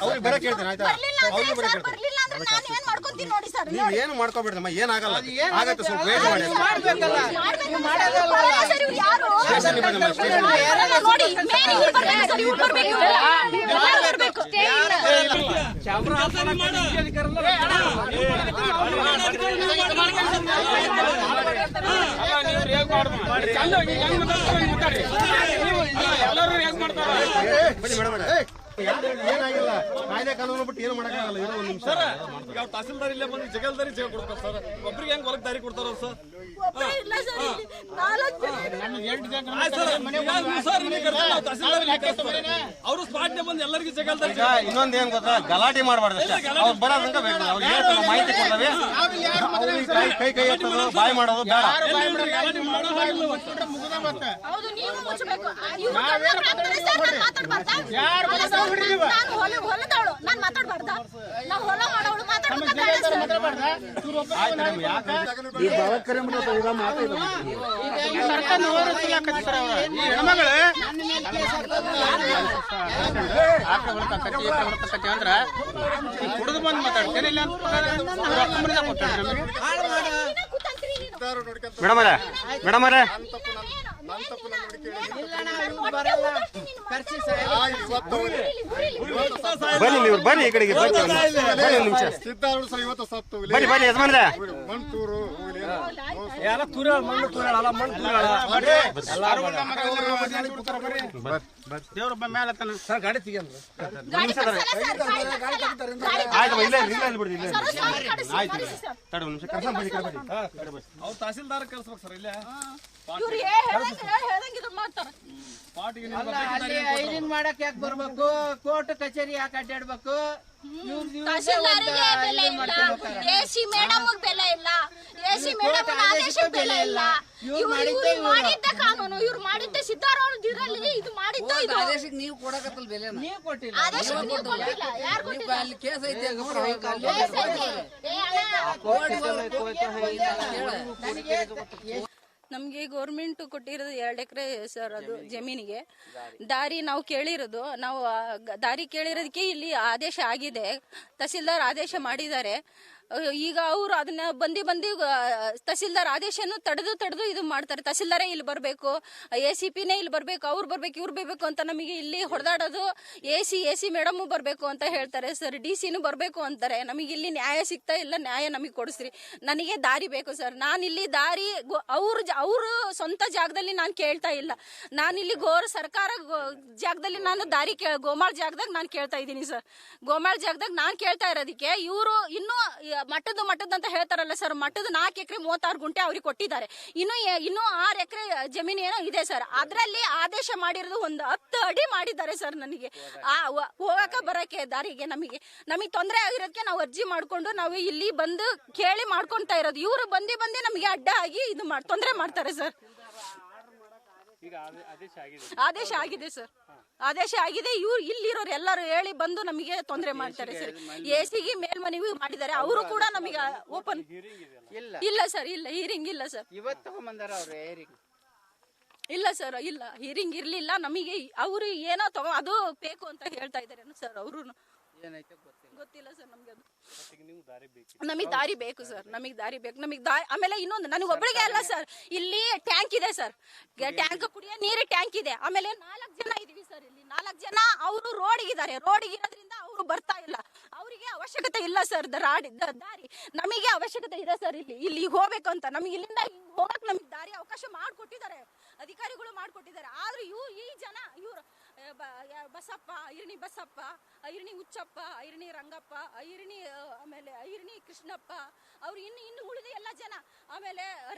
ಅವ್ರಿಗೆ ಬರಕ್ಕೆ ಹೇಳ್ತೇನೆ ಆಯ್ತಾ ಅವ್ರಿಗೆ ಬರಕ್ಕೆ ಹೇಳ್ತೇನೆ ನೀವು ಏನು ಮಾಡ್ಕೊಬೇಡ್ರಮ್ಮ ಏನಾಗಲ್ಲ ಆಗತ್ತೆ ಸ್ವಲ್ಪ ವೇಟ್ ಮಾಡಿ ಸ್ಟೇಷನ್ಗೆ ಬನ್ನಿ ಮೇಡಮ್ ಏನಾಗಿಲ್ಲ ಕಾಯ್ದೆ ಕಾನೂನು ಬಿಟ್ಟು ಏನು ಮಾಡಕ್ಕಾಗಲ್ಲ ಇರೋ ಒಂದು ನಿಮಿಷ ಈಗ ತಹಸೀಲ್ದಾರ್ ಇಲ್ಲೇ ಬಂದು ಜಗಲ್ದಾರಿ ಜಾಗ ಕೊಡ್ತಾರೆ ಸರ್ ಒಬ್ರಿಗೆ ಹೆಂಗ್ ಹೊಲಕ್ ದಾರಿ ಕೊಡ್ತಾರ ಸರ್ ಅವರು ಸ್ಪಾಟ್ ಬಂದು ಎಲ್ಲರಿಗೂ ಜಗಲ್ದಾರಿ ಇನ್ನೊಂದ್ ಏನ್ ಗೊತ್ತಾ ಗಲಾಟೆ ಮಾಡಬಾರ್ದು ಅವ್ರು ಬರೋದಂಗ ಬೇಕು ಅವ್ರು ಹೇಳ್ತಾರೆ ಮಾಹಿತಿ ಕೊಡ್ತವೆ ಕೈ ಕೈ ಎತ್ತೋದು ಬಾಯ್ ಮಾಡೋದು ಬೇಡ ಅಂದ್ರ ಕುಡಿದು ಬಂದು ಮಾತಾಡ್ತೇನೆ ಇಲ್ಲ ಮೇಡಮ್ ಅವರೇ ಬನ್ನಿ ನೀವು ಬನ್ನಿ ಈ ಕಡೆಗೆ ಬನ್ನಿ ನಿಮಿಷ ಬನ್ನಿ ಬನ್ನಿ ಯಜಮಾನ್ರೆ ದೇವ್ರ ಮೇಲೆ ಸರ್ ಗಾಡಿ ತೆಗಿ ಅವ್ರು ತಹಸೀಲ್ದಾರ್ ಕಳ್ಸ್ಬೇಕು ಸರ್ ಇಲ್ಲೇ ಐರಿಂಗ್ ಮಾಡಕ್ ಯಾಕೆ ಬರ್ಬೇಕು ಕೋರ್ಟ್ ಕಚೇರಿ ಯಾಕೆ ಅಡ್ಡಾಡ್ಬೇಕು ಎಸಿ ಮೇಡಮ್ ಬೆಲೆ ಇಲ್ಲ ಎಸಿ ಮೇಡಮ್ ಆದೇಶಕ್ಕೆ ಬೆಲೆ ಇಲ್ಲ ಇವ್ರು ಮಾಡಿದ್ದ ಕಾನೂನು ಇವ್ರು ಮಾಡಿದ್ದ ಸಿದ್ದಾರಾಮಯ್ಯ ಇದ್ರಲ್ಲಿ ಇದು ಮಾಡಿದ್ದು ಇದು ಆದೇಶಕ್ಕೆ ನೀವು ಕೊಡಕತ್ತಲ್ಲ ಬೆಲೆ ನೀವು ಕೊಟ್ಟಿಲ್ಲ ಆದೇಶಕ್ಕೆ ನೀವು ಕೊಟ್ಟಿಲ್ಲ ಯಾರು ಕೊಟ್ಟಿಲ್ಲ ಅಲ್ಲಿ ಕೇಸ್ ಐತಿ ನಮಗೆ ಗೌರ್ಮೆಂಟ್ ಕೊಟ್ಟಿರೋದು 2 ಎಕರೆ ಸರ್ ಅದು ಜಮೀನಿಗೆ ದಾರಿ ನಾವು ಕೇಳಿರೋದು ನಾವು ದಾರಿ ಕೇಳಿರೋದಕ್ಕೆ ಇಲ್ಲಿ ಆದೇಶ ಆಗಿದೆ ತಹಸೀಲ್ದಾರ್ ಆದೇಶ ಮಾಡಿದ್ದಾರೆ ಈಗ ಅವರು ಅದನ್ನ ಬಂದು ತಹಸೀಲ್ದಾರ್ ಆದೇಶನು ತಡೆದು ಇದು ಮಾಡ್ತಾರೆ ತಹಸೀಲ್ದಾರೇ ಇಲ್ಲಿ ಬರಬೇಕು ACPನೇ ಇಲ್ಲಿ ಬರಬೇಕು ಅವ್ರು ಬರ್ಬೇಕು ಇವ್ರು ಬರಬೇಕು ಅಂತ ನಮಗೆ ಇಲ್ಲಿ ಹೊಡೆದಾಡೋದು AC ಮೇಡಮ್ ಬರಬೇಕು ಅಂತ ಹೇಳ್ತಾರೆ ಸರ್ DC ಬರಬೇಕು ಅಂತಾರೆ ನಮಗೆ ಇಲ್ಲಿ ನ್ಯಾಯ ಸಿಗ್ತಾ ಇಲ್ಲ ನ್ಯಾಯ ನಮಗೆ ಕೊಡಿಸ್ರಿ ನನಗೆ ದಾರಿ ಬೇಕು ಸರ್ ನಾನಿಲ್ಲಿ ದಾರಿ ಅವರು ಸ್ವಂತ ಜಾಗದಲ್ಲಿ ನಾನು ಕೇಳ್ತಾ ಇಲ್ಲ ನಾನಿಲ್ಲಿ ಸರ್ಕಾರ ಜಾಗದಲ್ಲಿ ನಾನು ದಾರಿ ಗೋಮಾಳ ಜಾಗದಾಗ ನಾನು ಕೇಳ್ತಾ ಇದ್ದೀನಿ ಸರ್ ಗೋಮಾಳ ಜಾಗದಾಗ ನಾನು ಕೇಳ್ತಾ ಇರೋದಕ್ಕೆ ಇವರು ಇನ್ನೂ ಮಟ್ಟದ ಅಂತ ಹೇಳ್ತಾರಲ್ಲ ಸರ್ ಮಟ್ಟದ 4 ಎಕರೆ 36 ಗುಂಟೆ ಅವ್ರಿಗೆ ಕೊಟ್ಟಿದ್ದಾರೆ ಇನ್ನು 6 ಎಕರೆ ಜಮೀನು ಏನೋ ಇದೆ ಸರ್ ಅದರಲ್ಲಿ ಆದೇಶ ಮಾಡಿರೋದು ಒಂದು 10 ಅಡಿ ಮಾಡಿದ್ದಾರೆ ಸರ್ ನನಗೆ ಹೋಗಕ ಬರಕ್ಕೆ ದಾರಿಗೆ ನಮಗೆ ತೊಂದರೆ ಆಗಿರೋದಕ್ಕೆ ನಾವು ಅರ್ಜಿ ಮಾಡ್ಕೊಂಡು ನಾವು ಇಲ್ಲಿ ಬಂದು ಕೇಳಿ ಮಾಡ್ಕೊಂತಾ ಇರೋದು ಇವರು ಬಂದು ನಮಗೆ ಅಡ್ಡ ಆಗಿ ಇದು ತೊಂದರೆ ಮಾಡ್ತಾರೆ ಸರ್ ಆದೇಶ ಆಗಿದೆ ಸರ್ ಆದೇಶ ಆಗಿದೆ ಇಲ್ಲಿರೋರು ಎಲ್ಲರೂ ಹೇಳಿ ಬಂದು ನಮಗೆ ತೊಂದರೆ ಮಾಡ್ತಾರೆ ಸರ್ ACಗೆ ಮೇಲ್ಮನವಿ ಮಾಡಿದ್ದಾರೆ ಅವರು ಕೂಡ ನಮಗೆ ಓಪನ್ ಇಲ್ಲ ಸರ್ ಇಲ್ಲ ಹೀರಿಂಗ್ ಇಲ್ಲ ಸರ್ ಇಲ್ಲ ಸರ್ ಇಲ್ಲ ಹೀರಿಂಗ್ ಇರ್ಲಿಲ್ಲ ನಮಗೆ ಅವರು ಏನೋ ಅದು ಬೇಕು ಅಂತ ಹೇಳ್ತಾ ಇದ್ದಾರೆ ಸರ್ ಅವರು ಗೊತ್ತಿಲ್ಲ ಸರ್ ನಮ್ಗೆ ಅದು ನಮಗೆ ದಾರಿ ಬೇಕು ಸರ್ ನಮಗೆ ದಾರಿ ಬೇಕು ಆಮೇಲೆ ಇನ್ನೊಂದು ನನಗೆ ಒಬ್ಬರಿಗೆ ಅಲ್ಲ ಸರ್ ಇಲ್ಲಿ ಟ್ಯಾಂಕ್ ಇದೆ ಸರ್ ಟ್ಯಾಂಕ್ ಕುಡಿಯೋ ನೀರು ಟ್ಯಾಂಕ್ ಇದೆ ಆಮೇಲೆ 4 ಜನ ಇದೀವಿ ಸರ್ ಇಲ್ಲಿ 4 ಜನ ಅವರು ರೋಡಿಗಿದ್ದಾರೆ ರೋಡಿಗಿರೋದ್ರಿಂದ ಅವರು ಬರ್ತಾ ಇಲ್ಲ ಅವರಿಗೆ ಅವಶ್ಯಕತೆ ಇಲ್ಲ ಸರ್ ದಾರಿ ನಮಗೆ ಅವಶ್ಯಕತೆ ಇದೆ ಸರ್ ಇಲ್ಲಿ ಹೋಗ್ಬೇಕು ಅಂತ ನಮಗೆ ಇಲ್ಲಿಂದ ಹೋಗಕ್ ನಮಗೆ ದಾರಿ ಅವಕಾಶ ಮಾಡಿಕೊಟ್ಟಿದ್ದಾರೆ ಅಧಿಕಾರಿಗಳು ಮಾಡಿಕೊಟ್ಟಿದ್ದಾರೆ ಆದ್ರೆ ಈ ಜನ ಇವರು ಬಸಪ್ಪ ಐರಣಿ ಹುಚ್ಚಪ್ಪ ಐರಣಿ ರಂಗಪ್ಪ ಆಮೇಲೆ ಐರಣಿ ಕೃಷ್ಣಪ್ಪ ಅವ್ರು ಇನ್ನು ಉಳಿದ ಎಲ್ಲ ಜನ ಆಮೇಲೆ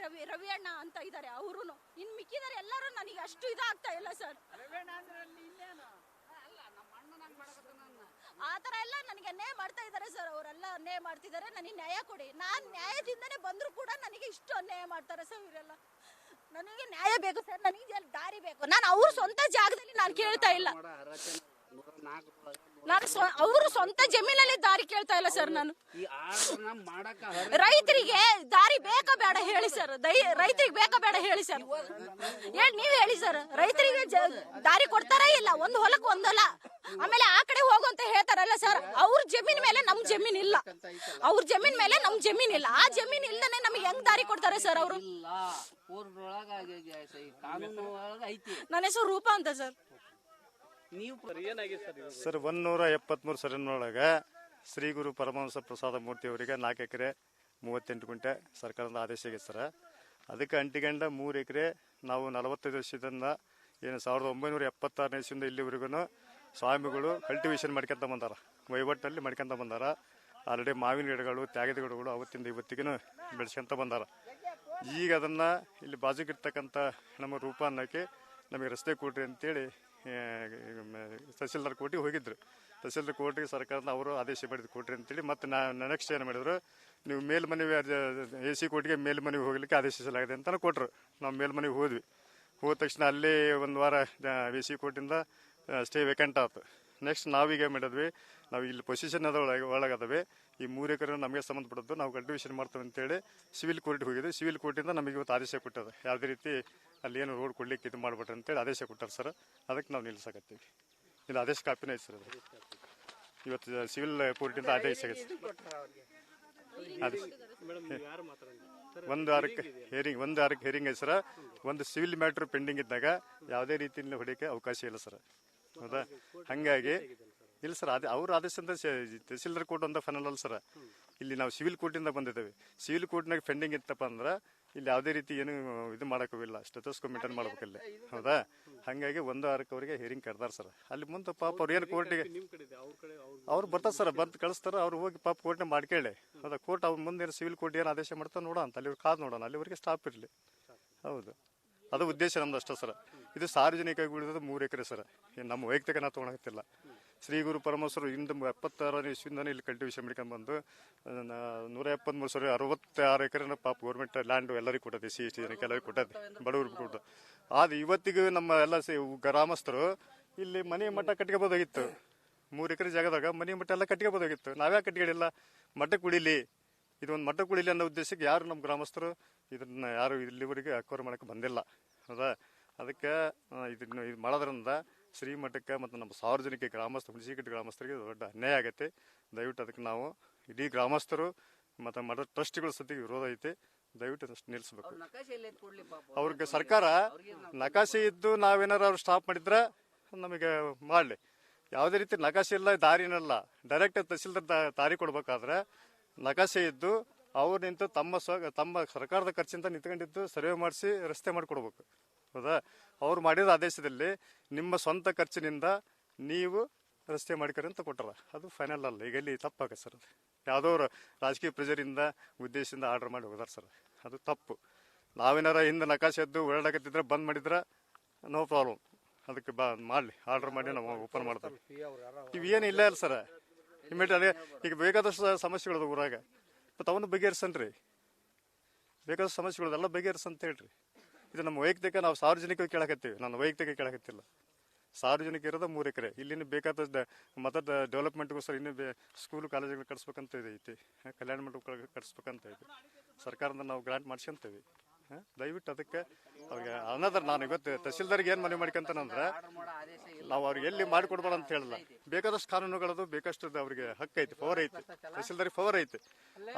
ರವಿ ಅಣ್ಣ ಅಂತ ಇದ್ದಾರೆ ಅವರು ಇನ್ನು ಮಿಕ್ಕಿದ್ದಾರೆ ಎಲ್ಲರೂ ನನಗೆ ಅಷ್ಟು ಇದಾಗ್ತಾ ಇಲ್ಲ ಸರ್ ಆತರ ಎಲ್ಲ ನನಗೆ ನ್ಯಾಯ ಮಾಡ್ತಾ ಇದ್ದಾರೆ ಸರ್ ಅವರೆಲ್ಲ ನ್ಯಾಯ ಮಾಡ್ತಿದ್ದಾರೆ ನನಗೆ ನ್ಯಾಯ ಕೊಡಿ ನಾನು ನ್ಯಾಯದಿಂದನೇ ಬಂದ್ರು ಕೂಡ ನನಗೆ ಇಷ್ಟು ಅನ್ಯಾಯ ಮಾಡ್ತಾರೆ ಸರ್ ಇವರೆಲ್ಲ ನನಗೆ ನ್ಯಾಯ ಬೇಕು ಸರ್ ನನಗೆ ದಾರಿ ಬೇಕು ನಾನು ಅವ್ರ ಸ್ವಂತ ಜಾಗದಲ್ಲಿ ನಾನು ಕೇಳ್ತಾ ಇಲ್ಲ ನಾನು ಅವರು ಸ್ವಂತ ಜಮೀನಲ್ಲಿ ದಾರಿ ಕೇಳ್ತಾ ಇಲ್ಲ ಸರ್. ನಾನು ರೈತರಿಗೆ ದಾರಿ ಬೇಕಾ ಬೇಡ ಹೇಳಿ ಸರ್. ರೈತರಿಗೆ ಬೇಕಾ ಬೇಡ ಹೇಳಿ ಸರ್. ನೀವ್ ಹೇಳಿ ಸರ್, ರೈತರಿಗೆ ದಾರಿ ಕೊಡ್ತಾರ ಇಲ್ಲ? ಒಂದು ಹೊಲಕ್ಕೆ ಒಂದಲ್ಲ, ಆಮೇಲೆ ಆ ಕಡೆ ಹೋಗು ಅಂತ ಹೇಳ್ತಾರಲ್ಲ ಸರ್. ಅವ್ರ ಜಮೀನ್ ಮೇಲೆ ನಮ್ ಜಮೀನ್ ಇಲ್ಲ, ಅವ್ರ ಜಮೀನ್ ಮೇಲೆ ನಮ್ ಜಮೀನ್ ಇಲ್ಲ. ಆ ಜಮೀನ್ ಇಲ್ಲದೆ ನಮ್ಗೆ ಹೆಂಗ್ ದಾರಿ ಕೊಡ್ತಾರೆ ಸರ್ ಅವರು? ನನ್ನ ಹೆಸರು ರೂಪಾ ಅಂತ ಸರ್. ಸರ್ 173 ಸರಿನೊಳಗೆ ಶ್ರೀ ಗುರು ಪರಮಹಂಸ ಪ್ರಸಾದ ಮೂರ್ತಿ ಅವರಿಗೆ 4 ಎಕರೆ 38 ಗುಂಟೆ ಸರ್ಕಾರದ ಆದೇಶ ಆಗಿದೆ ಸರ್. ಅದಕ್ಕೆ ಅಂಟಿಗಂಡ 3 ಎಕರೆ ನಾವು 45 ವರ್ಷದಿಂದ ಏನು 1976ನೇ ಇಸ್ವಿಯಿಂದ ಇಲ್ಲಿವರೆಗೂ ಸ್ವಾಮಿಗಳು ಕಲ್ಟಿವೇಶನ್ ಮಾಡ್ಕೊಂತ ಬಂದಾರ, ವಹಿವಾಟಲ್ಲಿ ಮಾಡ್ಕೊಂತ ಬಂದಾರ. ಆಲ್ರೆಡಿ ಮಾವಿನ ಗಿಡಗಳು, ತ್ಯಾಗದ ಗಿಡಗಳು ಅವತ್ತಿಂದ ಇವತ್ತಿಗೂ ಬೆಳೆಸ್ಕೊಂತ ಬಂದಾರ. ಈಗ ಅದನ್ನು ಇಲ್ಲಿ ಬಾಜುಗಿರ್ತಕ್ಕಂಥ ನಮ್ಮ ರೂಪಾನ್ನಕ್ಕೆ ನಮಗೆ ರಸ್ತೆ ಕೊಡ್ರಿ ಅಂತೇಳಿ ತಹಸೀಲ್ದಾರ್ ಕೋರ್ಟಿಗೆ ಹೋಗಿದ್ರು. ತಹಸೀಲ್ದಾರ್ ಕೋರ್ಟಿಗೆ ಸರ್ಕಾರದ ಅವರು ಆದೇಶ ಮಾಡಿದ್ರು ಕೊಡ್ರಿ ಅಂತೇಳಿ. ಮತ್ತು ನೆಕ್ಸ್ಟ್ ಏನು ಮಾಡಿದ್ರು, ನೀವು ಮೇಲ್ಮನವಿ AC ಕೋರ್ಟಿಗೆ ಮೇಲ್ಮನವಿ ಹೋಗ್ಲಿಕ್ಕೆ ಆದೇಶಿಸಲಾಗಿದೆ ಅಂತ ಕೊಟ್ಟರು. ನಾವು ಮೇಲ್ಮನವಿ ಹೋದ್ವಿ. ಹೋದ ತಕ್ಷಣ ಅಲ್ಲೇ ಒಂದು ವಾರ AC ಕೋರ್ಟಿಂದ ಸ್ಟೇ ವೇಕೆಂಟ್ ಆಯ್ತು. ನೆಕ್ಸ್ಟ್ ನಾವೀಗ ಮಾಡಿದ್ವಿ, ನಾವು ಇಲ್ಲಿ ಪೊಸಿಷನ್ ಒಳಗದವೆ, ಈ 3 ಎಕರೆ ನಮಗೆ ಸಂಬಂಧಪಟ್ಟದ್ದು, ನಾವು ಕಲ್ಟಿವೇಶನ್ ಮಾಡ್ತೇವೆ ಅಂತೇಳಿ ಸಿವಿಲ್ ಕೋರ್ಟ್ಗೆ ಹೋಗಿದ್ವಿ. ಸಿವಿಲ್ ಕೋರ್ಟಿಂದ ನಮಗೆ ಇವತ್ತು ಆದೇಶ ಕೊಟ್ಟದ, ಯಾವುದೇ ರೀತಿ ಅಲ್ಲಿ ಏನು ರೋಡ್ ಕೊಡ್ಲಿಕ್ಕೆ ಇದು ಮಾಡ್ಬಿಟ್ರೆ ಅಂತೇಳಿ ಆದೇಶ ಕೊಟ್ಟಾರೆ ಸರ್. ಅದಕ್ಕೆ ನಾವು ನಿಲ್ಸಕತ್ತೀವಿ. ಇದು ಆದೇಶ ಕಾಪಿನೇ ಐತೆ ಸರ್. ಅದು ಇವತ್ತು ಸಿವಿಲ್ ಕೋರ್ಟಿಂದ ಆದೇಶ ಆಗೈತೆ. ಒಂದು ವಾರಕ್ಕೆ ಹೇರಿಂಗ್ ಐತೆ ಸರ್. ಒಂದು ಸಿವಿಲ್ ಮ್ಯಾಟ್ರ್ ಪೆಂಡಿಂಗ್ ಇದ್ದಾಗ ಯಾವುದೇ ರೀತಿಯಿಂದ ಹೊಡಿಯೋಕ್ಕೆ ಅವಕಾಶ ಇಲ್ಲ ಸರ್. ಹೌದಾ? ಹಾಗಾಗಿ ಇಲ್ಲ ಸರ್, ಅದೇ ಅವ್ರ ಆದೇಶ ಅಂತ ತಹಸೀಲ್ದಾರ್ ಕೋರ್ಟ್ ಅಂತ ಫೈನಲ್ ಅಲ್ಲ ಸರ್. ಇಲ್ಲಿ ನಾವು ಸಿವಿಲ್ ಕೋರ್ಟಿಂದ ಬಂದಿದ್ದೇವೆ. ಸಿವಿಲ್ ಕೋರ್ಟ್ನಾಗ ಪೆಂಡಿಂಗ್ ಇತ್ತಪ್ಪ ಅಂದ್ರೆ ಇಲ್ಲಿ ಯಾವುದೇ ರೀತಿ ಏನು ಇದು ಮಾಡೋಕ್ಕೋಗಿಲ್ಲ, ಸ್ಟೆಥೋಸ್ಕೋಪ್ ಮೇಂಟೈನ್ ಮಾಡ್ಬೇಕಲ್ಲಿ. ಹೌದಾ? ಹಾಗಾಗಿ 1 ವಾರಕ್ಕೆ ಅವರಿಗೆ ಹಿಯರಿಂಗ್ ಕರೆದಾರೆ ಸರ್. ಅಲ್ಲಿ ಮುಂದೆ ಪಾಪ ಅವ್ರು ಏನು ಕೋರ್ಟಿಗೆ ಅವ್ರು ಬರ್ತಾರೆ ಸರ್, ಬಂದು ಕಳಿಸ್ತಾರೆ. ಅವ್ರು ಹೋಗಿ ಪಾಪ ಕೋರ್ಟ್ನ ಮಾಡ್ಕೊಳ್ಳಿ. ಹೌದಾ? ಕೋರ್ಟ್ ಅವ್ರ ಮುಂದೆ ಸಿವಿಲ್ ಕೋರ್ಟ್ ಏನು ಆದೇಶ ಮಾಡ್ತಾರೆ ನೋಡೋಣ ಅಂತ, ಅಲ್ಲಿ ಕಾದು ನೋಡೋಣ, ಅಲ್ಲಿವರೆಗೆ ಸ್ಟಾಪ್ ಇರಲಿ. ಹೌದು, ಅದು ಉದ್ದೇಶ ನಮ್ದು ಅಷ್ಟೇ ಸರ್. ಇದು ಸಾರ್ವಜನಿಕವಾಗಿ ಉಳಿದದ್ದು 3 ಎಕರೆ ಸರ್. ಏನು ನಮ್ಮ ವೈಯಕ್ತಿಕ ನಾವು ತೊಗೊಳಕತ್ತಿಲ್ಲ. ಶ್ರೀ ಗುರು ಪರಮೇಶ್ವರ ಇಂದ 76ನೇ ಇಸ್ವಿಯಿಂದನೇ ಇಲ್ಲಿ ಕಲ್ಟಿವೇಶನ್ ಮಾಡ್ಕೊಂಡು ಬಂದು 173 66 ಎಕರೆನ ಪಾಪ ಗೌರ್ಮೆಂಟ್ ಲ್ಯಾಂಡ್ ಎಲ್ಲರಿಗೂ ಕೊಟ್ಟದೆ, SC ಜನಕ್ಕೆ ಎಲ್ಲರಿಗೂ ಕೊಟ್ಟದೆ, ಬಡವ್ರಿಗೆ ಕೊಟ್ಟು. ಆದ್ರೆ ಇವತ್ತಿಗೂ ನಮ್ಮ ಎಲ್ಲ ಗ್ರಾಮಸ್ಥರು ಇಲ್ಲಿ ಮನೆ ಮಠ ಕಟ್ಕೋಬೋದಾಗಿತ್ತು. 3 ಎಕರೆ ಜಾಗದಾಗ ಮನೆ ಮಠ ಎಲ್ಲ ಕಟ್ಕೋಬೋದಾಗಿತ್ತು. ನಾವ್ಯಾಕೆ ಕಟ್ಕೊಂಡಿಲ್ಲ? ಮಠಕ್ಕೆ ಉಳಿಲಿ, ಇದೊಂದು ಮಠಕ್ಕೆ ಉಳಿಲಿ ಅನ್ನೋ ಉದ್ದೇಶಕ್ಕೆ ಯಾರು ನಮ್ಮ ಗ್ರಾಮಸ್ಥರು ಇದನ್ನ ಯಾರು ಇಲ್ಲಿವರೆಗೆ ಅಕ್ವೈರ್ ಮಾಡಕ್ಕೆ ಬಂದಿಲ್ಲ. ಹೌದಾ? ಅದಕ್ಕೆ ಇದನ್ನು ಇದು ಮಾಡೋದ್ರಿಂದ ಶ್ರೀಮಠಕ್ಕೆ ಮತ್ತು ನಮ್ಮ ಸಾರ್ವಜನಿಕ ಹುಣಸಿಕಟ್ಟಿ ಗ್ರಾಮಸ್ಥರಿಗೆ ದೊಡ್ಡ ಅನ್ಯಾಯ ಆಗೈತೆ. ದಯವಿಟ್ಟು ಅದಕ್ಕೆ ನಾವು ಇಡೀ ಗ್ರಾಮಸ್ಥರು ಮತ್ತು ಮಠ ಟ್ರಸ್ಟಿಗಳ ಸತಿಗೆ ವಿರೋಧ ಐತೆ. ದಯವಿಟ್ಟು ಅದಷ್ಟು ನಿಲ್ಲಿಸ್ಬೇಕು. ಅವ್ರಿಗೆ ಸರ್ಕಾರ ನಕಾಶೆ ಇದ್ದು ನಾವೇನಾರು ಅವ್ರು ಸ್ಟಾಪ್ ಮಾಡಿದ್ರೆ ನಮಗೆ ಮಾಡಲಿ. ಯಾವುದೇ ರೀತಿ ನಕಾಶೆ ಇಲ್ಲ, ದಾರಿನಲ್ಲ, ಡೈರೆಕ್ಟ್ ತಹಸೀಲ್ದಾರ್ ದಾರಿ ಕೊಡ್ಬೇಕಾದ್ರೆ ನಕಾಶೆ ಇದ್ದು ಅವ್ರು ನಿಂತು ತಮ್ಮ ಸರ್ಕಾರದ ಖರ್ಚಿಂದ ನಿಂತ್ಕೊಂಡಿದ್ದು ಸರ್ವೆ ಮಾಡಿಸಿ ರಸ್ತೆ ಮಾಡಿಕೊಡ್ಬೇಕು. ಹೌದಾ? ಅವ್ರು ಮಾಡಿದ ಆದೇಶದಲ್ಲಿ ನಿಮ್ಮ ಸ್ವಂತ ಖರ್ಚಿನಿಂದ ನೀವು ರಸ್ತೆ ಮಾಡಿಕರಿ ಅಂತ ಕೊಟ್ಟರ, ಅದು ಫೈನಲ್ ಅಲ್ಲ. ಈಗ ಇಲ್ಲಿ ತಪ್ಪಾಗತ್ತೆ ಸರ್. ಅದು ಯಾವುದೋ ರಾಜಕೀಯ ಪ್ರೆಜರಿಂದ ಉದ್ದೇಶದಿಂದ ಆರ್ಡರ್ ಮಾಡಿ ಹೋದಾರ ಸರ್, ಅದು ತಪ್ಪು. ನಾವೇನಾರ ಹಿಂದೆ ನಕಾಶೆ ಎದ್ದು ಓಡಾಡಕತ್ತಿದ್ರೆ ಬಂದ್ ಮಾಡಿದ್ರೆ ನೋ ಪ್ರಾಬ್ಲಮ್. ಅದಕ್ಕೆ ಮಾಡಲಿ, ಆರ್ಡರ್ ಮಾಡಿ ನಾವು ಓಪನ್ ಮಾಡ್ತೇವೆ. ಇವೇನು ಇಲ್ಲ ಅಲ್ಲ ಸರ್. ಇಮಿಡಿಯೇಟ್ ಈಗ ಬೇಕಾದಷ್ಟು ಸಮಸ್ಯೆಗಳದು ಊರಾಗ, ಮತ್ತು ಅವನು ಬಗೆಹರಿಸನ್ರಿ. ಬೇಕಾದಷ್ಟು ಸಮಸ್ಯೆಗಳದೆಲ್ಲ ಬಗೆಹರಿಸಂತ ಹೇಳ್ರಿ. ಇದು ನಮ್ಮ ವೈಯಕ್ತಿಕ, ನಾವು ಸಾರ್ವಜನಿಕ ಕೇಳಕತ್ತೀವಿ, ನಾನು ವೈಯಕ್ತಿಕ ಕೇಳಕತ್ತಿಲ್ಲ. ಸಾರ್ವಜನಿಕ ಇರೋದು 3 ಎಕರೆ. ಇಲ್ಲಿನ ಬೇಕಾದ ಮತದ ಡೆವಲಪ್ಮೆಂಟ್ಗೋಸ್ಕರ ಇನ್ನೂ ಸ್ಕೂಲು ಕಾಲೇಜುಗಳು ಕಟ್ಸ್ಬೇಕಂತ ಐತಿ, ಕಲ್ಯಾಣ ಮಂಟಪಗಳು ಕಟ್ಸ್ಬೇಕಂತ ಐತಿ. ಸರ್ಕಾರದಿಂದ ನಾವು ಗ್ರಾಂಟ್ ಮಾಡ್ಸ್ಕೊಂತೀವಿ. ದಯವಿಟ್ಟು ಅದಕ್ಕೆ ಅವ್ರಿಗೆ ಅನ್ನೋದ್ರ ನಾನು ಇವತ್ತು ತಹಸೀಲ್ದಾರ್ಗೆ ಏನು ಮನವಿ ಮಾಡ್ಕೊಂತಾನಂದ್ರೆ, ನಾವು ಅವ್ರಿಗೆ ಎಲ್ಲಿ ಮಾಡಿಕೊಡ್ಬೇಡ ಅಂತ ಹೇಳಿಲ್ಲ. ಬೇಕಾದಷ್ಟು ಕಾನೂನುಗಳದು, ಬೇಕಷ್ಟು ಅವ್ರಿಗೆ ಹಕ್ಕು ಐತಿ, ಪವರ್ ಐತಿ, ತಹಸೀಲ್ದಾರಿಗೆ ಪವರ್ ಐತಿ.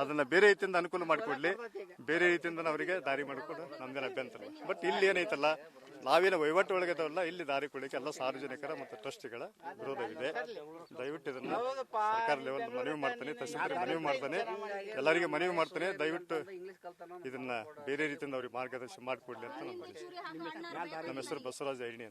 ಅದನ್ನ ಬೇರೆ ರೀತಿಯಿಂದ ಅನುಕೂಲ ಮಾಡಿಕೊಡ್ಲಿ, ಬೇರೆ ರೀತಿಯಿಂದ ಅವರಿಗೆ ದಾರಿ ಮಾಡಿಕೊಡು, ನಮ್ದೇನು ಅಭ್ಯಂತರ. ಬಟ್ ಇಲ್ಲಿ ಏನೈತಲ್ಲ, ನಾವೇನು ವಹಿವಾಟು ಒಳಗಿದಾವಲ್ಲ, ಇಲ್ಲಿ ದಾರಿ ಕೊಡಲಿಕ್ಕೆ ಎಲ್ಲ ಸಾರ್ವಜನಿಕರ ಮತ್ತು ಟ್ರಸ್ಟಿಗಳ ವಿರೋಧವಿದೆ. ದಯವಿಟ್ಟು ಇದನ್ನ ಸರ್ಕಾರ ಲೆವೆಲ್ ಮನವಿ ಮಾಡ್ತಾನೆ, ತಹಸೀಲ್ದಾರ್ ಮನವಿ ಮಾಡ್ತಾನೆ, ಎಲ್ಲರಿಗೆ ಮನವಿ ಮಾಡ್ತಾನೆ. ದಯವಿಟ್ಟು ಇದನ್ನ ಬೇರೆ ರೀತಿಯಿಂದ ಅವ್ರಿಗೆ ಮಾರ್ಗದರ್ಶನ ಮಾಡಿಕೊಡ್ಲಿ ಅಂತ ನಮ್ಮ ಹೆಸರು ಬಸವರಾಜ ಐಣಿ.